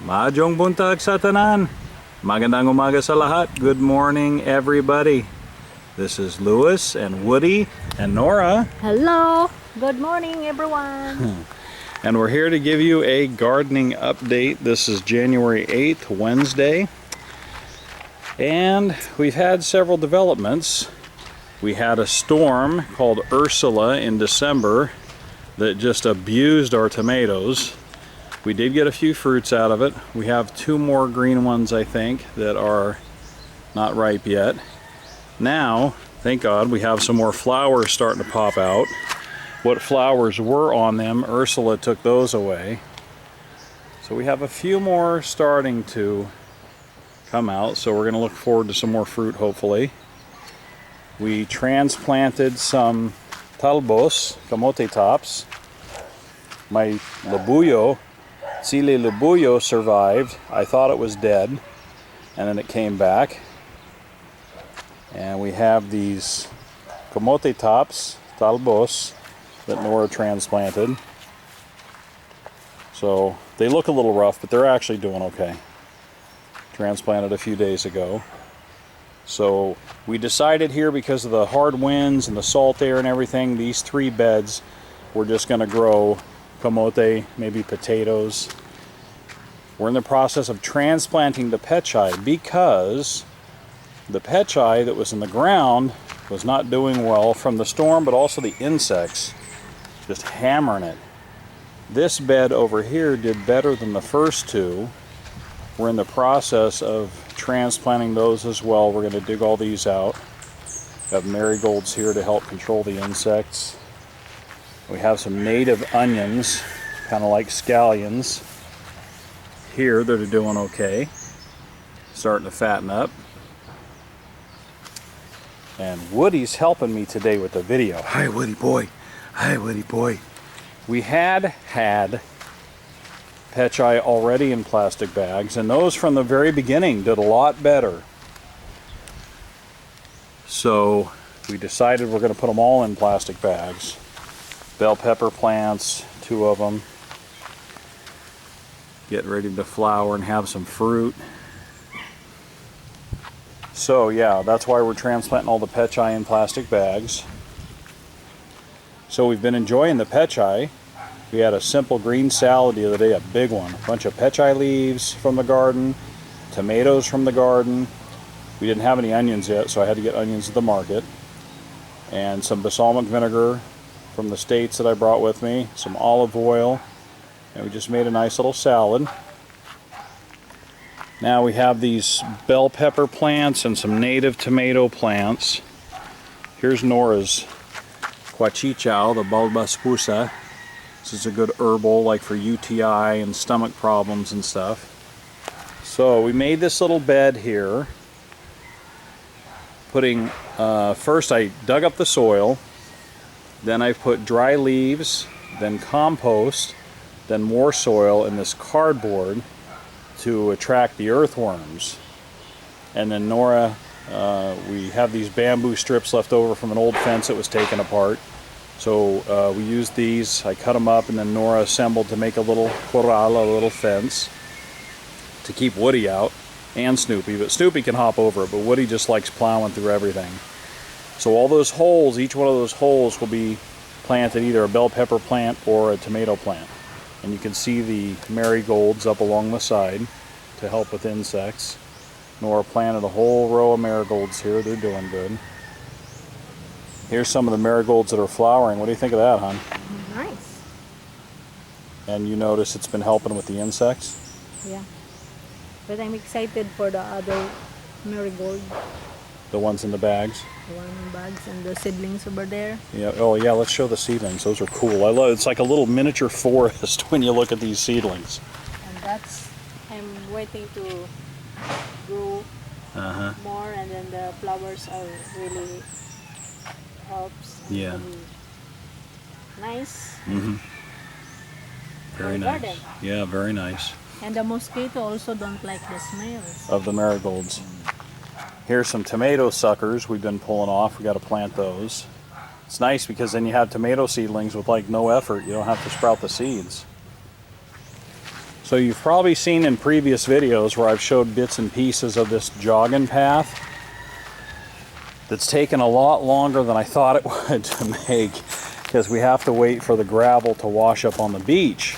Mahjong buntag sa tanan. Magandang umaga sa lahat. Good morning, everybody. This is Lewis and Woody and Nora. Hello. Good morning, everyone. And we're here to give you a gardening update. This is January 8th, Wednesday. And we've had several developments. We had a storm called Ursula in December that just abused our tomatoes. We did get a few fruits out of it. We have two more green ones, I think, that are not ripe yet. Now, thank God, we have some more flowers starting to pop out. What flowers were on them, Ursula took those away. So we have a few more starting to come out, so we're going to look forward to some more fruit, hopefully. We transplanted some talbos, camote tops. My labuyo, Chile labuyo, survived. I thought it was dead, and then it came back. And we have these camote tops, talbos, that Nora transplanted. So they look a little rough, but they're actually doing okay. Transplanted a few days ago. So we decided here, because of the hard winds and the salt air and everything, these three beds, we're just going to grow camote, maybe potatoes. We're in the process of transplanting the pechay because the pechay that was in the ground was not doing well from the storm, but also the insects just hammering it. This bed over here did better than the first two. We're in the process of transplanting those as well. We're going to dig all these out. We have marigolds here to help control the insects. We have some native onions, kind of like scallions, here that are doing okay. Starting to fatten up. And Woody's helping me today with the video. Hi, Woody boy. Hi, Woody boy. We had pechay already in plastic bags, and those from the very beginning did a lot better. So we decided we're going to put them all in plastic bags. Bell pepper plants, two of them, get ready to flower and have some fruit. So yeah, that's why we're transplanting all the pechay in plastic bags. So we've been enjoying the pechay. We had a simple green salad the other day, a big one. A bunch of pechay leaves from the garden, tomatoes from the garden. We didn't have any onions yet, so I had to get onions at the market. And some balsamic vinegar from the States that I brought with me, some olive oil, and we just made a nice little salad. Now we have these bell pepper plants and some native tomato plants. Here's Nora's quachichao, the bulbaspusa. This is a good herbal, like for UTI and stomach problems and stuff. So we made this little bed here. First I dug up the soil, then I put dry leaves, then compost, then more soil in this cardboard to attract the earthworms. And then Nora, we have these bamboo strips left over from an old fence that was taken apart. So we used these, I cut them up, and then Nora assembled to make a little corral, a little fence, to keep Woody out, and Snoopy. But Snoopy can hop over it, but Woody just likes plowing through everything. So all those holes, each one of those holes will be planted either a bell pepper plant or a tomato plant. And you can see the marigolds up along the side to help with insects. Nora planted a whole row of marigolds here. They're doing good. Here's some of the marigolds that are flowering. What do you think of that, hon? Nice. And you notice it's been helping with the insects? Yeah. But I'm excited for the other marigold. The ones in the bags? The one in bags and the seedlings over there. Yeah. Oh yeah, let's show the seedlings. Those are cool. I love it's like a little miniature forest when you look at these seedlings. And I'm waiting to grow more, and then the flowers are really helps. Yeah. Really nice. Very nice. Garden. Yeah, very nice. And the mosquito also don't like the smells of the marigolds. Here's some tomato suckers we've been pulling off. We got to plant those. It's nice because then you have tomato seedlings with like no effort. You don't have to sprout the seeds. So you've probably seen in previous videos where I've showed bits and pieces of this jogging path that's taken a lot longer than I thought it would to make, because we have to wait for the gravel to wash up on the beach.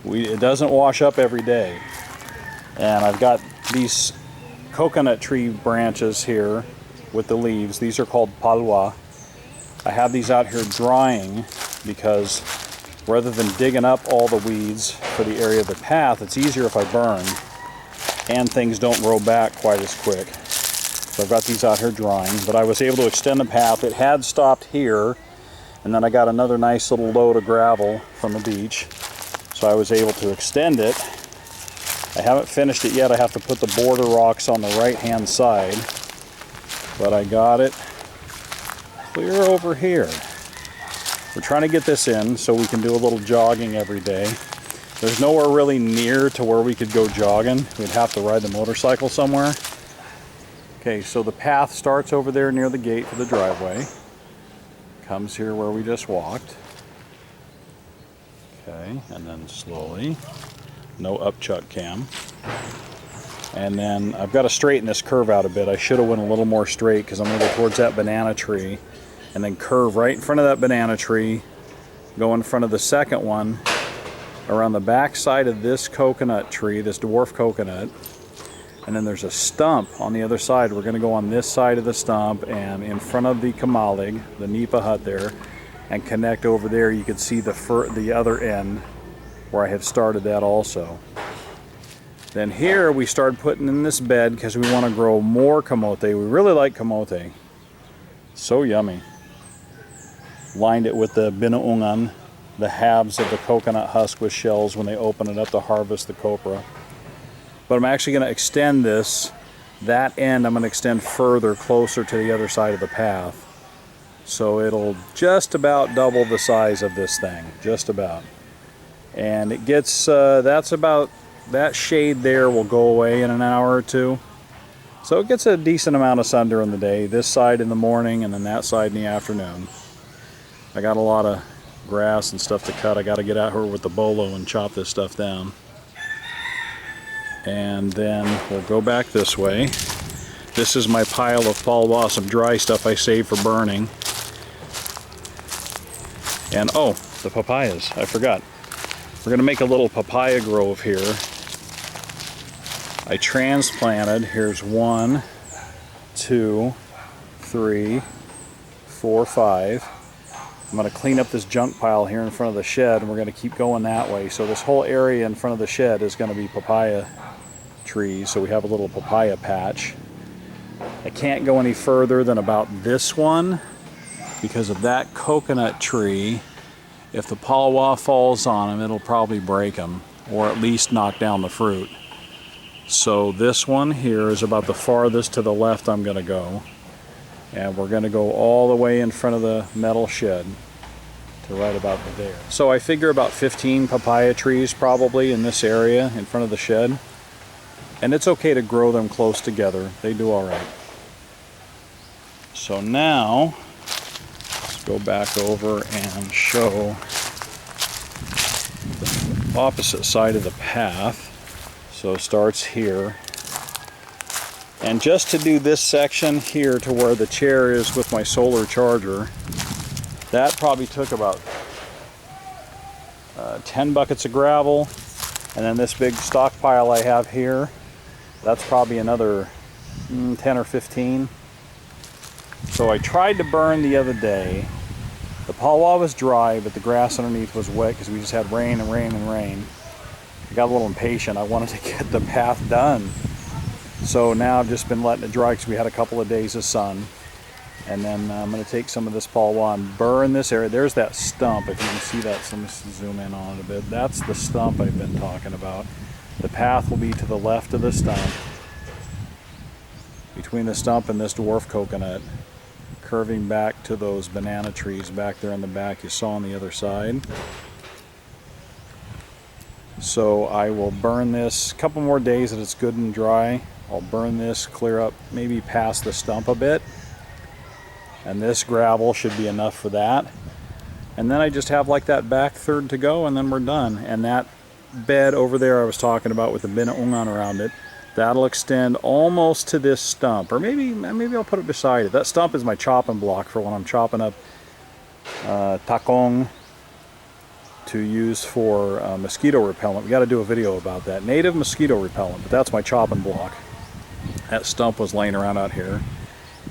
It doesn't wash up every day. And I've got these coconut tree branches here with the leaves. These are called palwa. I have these out here drying because rather than digging up all the weeds for the area of the path, it's easier if I burn, and things don't grow back quite as quick. So I've got these out here drying, but I was able to extend the path. It had stopped here, and then I got another nice little load of gravel from the beach, so I was able to extend it. I haven't finished it yet. I have to put the border rocks on the right hand side, but I got it clear over here. We're trying to get this in so we can do a little jogging every day. There's nowhere really near to where we could go jogging. We'd have to ride the motorcycle somewhere. Okay, so the path starts over there near the gate for the driveway. Comes here where we just walked. Okay, and then slowly. No upchuck cam. And then I've got to straighten this curve out a bit. I should have went a little more straight because I'm going to go towards that banana tree and then curve right in front of that banana tree, go in front of the second one, around the back side of this coconut tree, this dwarf coconut, and then there's a stump on the other side. We're going to go on this side of the stump and in front of the kamalig, the nipa hut there, and connect over there. You can see the other end where I have started that also. Then here we started putting in this bed because we want to grow more kamote. We really like kamote. So yummy. Lined it with the binaungan, the halves of the coconut husk with shells when they open it up to harvest the copra. But I'm actually going to extend this, that end I'm going to extend further closer to the other side of the path. So it'll just about double the size of this thing, just about. And it gets, that shade there will go away in an hour or two. So it gets a decent amount of sun during the day, this side in the morning and then that side in the afternoon. I got a lot of grass and stuff to cut. I got to get out here with the bolo and chop this stuff down. And then we'll go back this way. This is my pile of palwa, some dry stuff I saved for burning. And oh, the papayas, I forgot. We're going to make a little papaya grove here. I transplanted, here's 1, 2, 3, 4, 5. I'm going to clean up this junk pile here in front of the shed, and we're going to keep going that way. So this whole area in front of the shed is going to be papaya trees, so we have a little papaya patch. I can't go any further than about this one because of that coconut tree. If the palwa falls on them, it'll probably break them, or at least knock down the fruit. So this one here is about the farthest to the left I'm going to go. And we're going to go all the way in front of the metal shed to right about there. So I figure about 15 papaya trees probably in this area in front of the shed. And it's okay to grow them close together. They do all right. So now, let's go back over and show the opposite side of the path. So it starts here. And just to do this section here to where the chair is with my solar charger, that probably took about 10 buckets of gravel. And then this big stockpile I have here, that's probably another 10 or 15. So I tried to burn the other day. The palwa was dry, but the grass underneath was wet because we just had rain and rain and rain. I got a little impatient. I wanted to get the path done. So now I've just been letting it dry because we had a couple of days of sun. And then I'm going to take some of this palwa and burn this area. There's that stump, if you can see that. So let me zoom in on it a bit. That's the stump I've been talking about. The path will be to the left of the stump, between the stump and this dwarf coconut, curving back to those banana trees back there in the back you saw on the other side. So I will burn this a couple more days that it's good and dry. I'll burn this, clear up, maybe past the stump a bit. And this gravel should be enough for that. And then I just have like that back third to go, and then we're done. And that bed over there I was talking about with the binungan around it, that'll extend almost to this stump, or maybe I'll put it beside it. That stump is my chopping block for when I'm chopping up takong to use for mosquito repellent. We got to do a video about that. Native mosquito repellent, but that's my chopping block. That stump was laying around out here,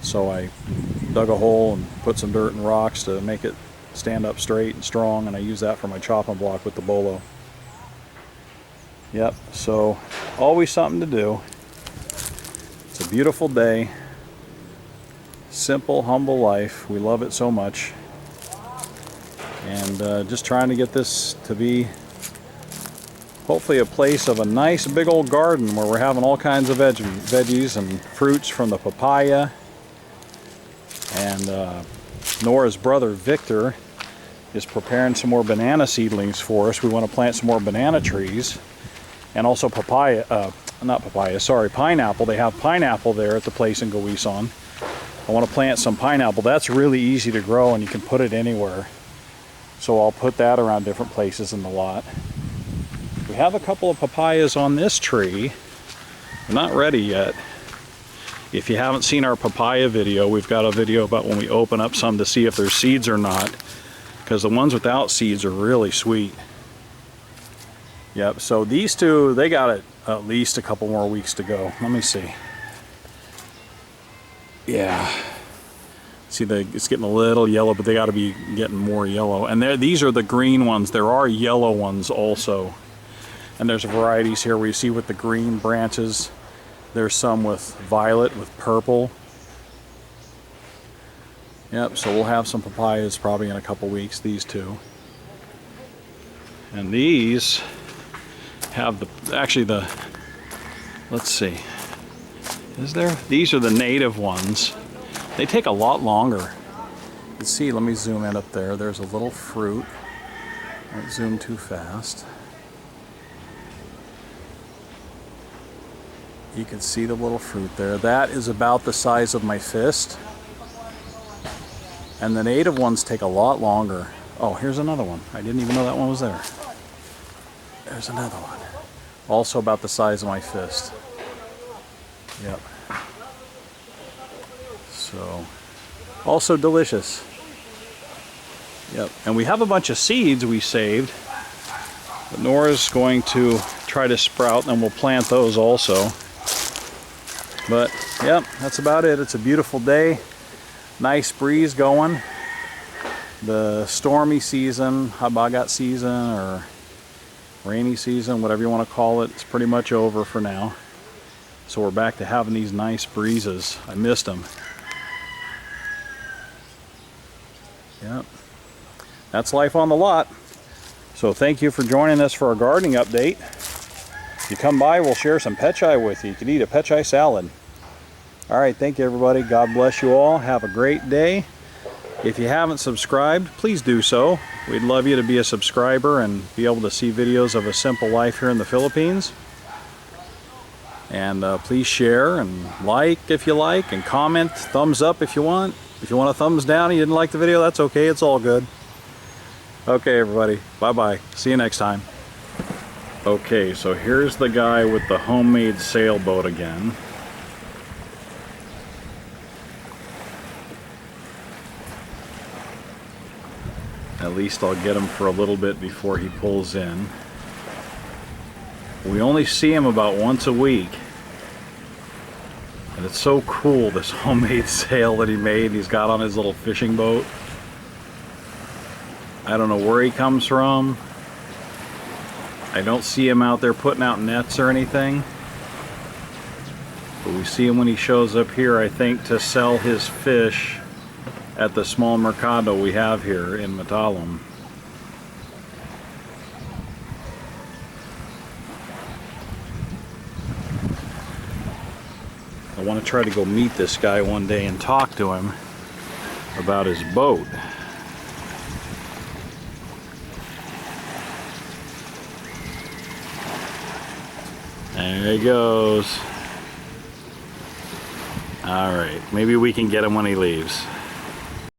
so I dug a hole and put some dirt and rocks to make it stand up straight and strong, and I use that for my chopping block with the bolo. Yep, so always something to do. It's a beautiful day. Simple, humble life. We love it so much. And just trying to get this to be hopefully a place of a nice big old garden where we're having all kinds of veggies and fruits from the papaya. And Nora's brother Victor is preparing some more banana seedlings for us. We want to plant some more banana trees. And also pineapple. They have pineapple there at the place in Gawison. I want to plant some pineapple. That's really easy to grow and you can put it anywhere. So I'll put that around different places in the lot. We have a couple of papayas on this tree. They're not ready yet. If you haven't seen our papaya video, we've got a video about when we open up some to see if there's seeds or not, because the ones without seeds are really sweet. Yep, so these two, they got at least a couple more weeks to go. Let me see. Yeah. See, it's getting a little yellow, but they got to be getting more yellow. And these are the green ones. There are yellow ones also. And there's varieties here where you see with the green branches. There's some with violet, with purple. Yep, so we'll have some papayas probably in a couple weeks, these two. And these have let's see, these are the native ones. They take a lot longer. You can see, let me zoom in up there. There's a little fruit. Don't zoom too fast. You can see the little fruit there. That is about the size of my fist. And the native ones take a lot longer. Oh, here's another one. I didn't even know that one was there. There's another one. Also about the size of my fist. Yep. So, also delicious. Yep. And we have a bunch of seeds we saved. But Nora's going to try to sprout, and we'll plant those also. But, yep, that's about it. It's a beautiful day. Nice breeze going. The stormy season, habagat season, or rainy season, whatever you want to call it, it's pretty much over for now. So we're back to having these nice breezes. I missed them. Yep. That's life on the lot. So thank you for joining us for our gardening update. If you come by, we'll share some pechay with you. You can eat a pechay salad. All right, thank you everybody. God bless you all. Have a great day. If you haven't subscribed, please do so. We'd love you to be a subscriber and be able to see videos of a simple life here in the Philippines. And please share and like if you like, and comment, thumbs up if you want. If you want a thumbs down and you didn't like the video, that's okay, it's all good. Okay everybody, bye-bye. See you next time. Okay, so here's the guy with the homemade sailboat again. At least I'll get him for a little bit before he pulls in. We only see him about once a week. And it's so cool, this homemade sail that he made, he's got on his little fishing boat. I don't know where he comes from. I don't see him out there putting out nets or anything. But we see him when he shows up here, I think, to sell his fish at the small mercado we have here in Matalam. I want to try to go meet this guy one day and talk to him about his boat. There he goes. All right, maybe we can get him when he leaves.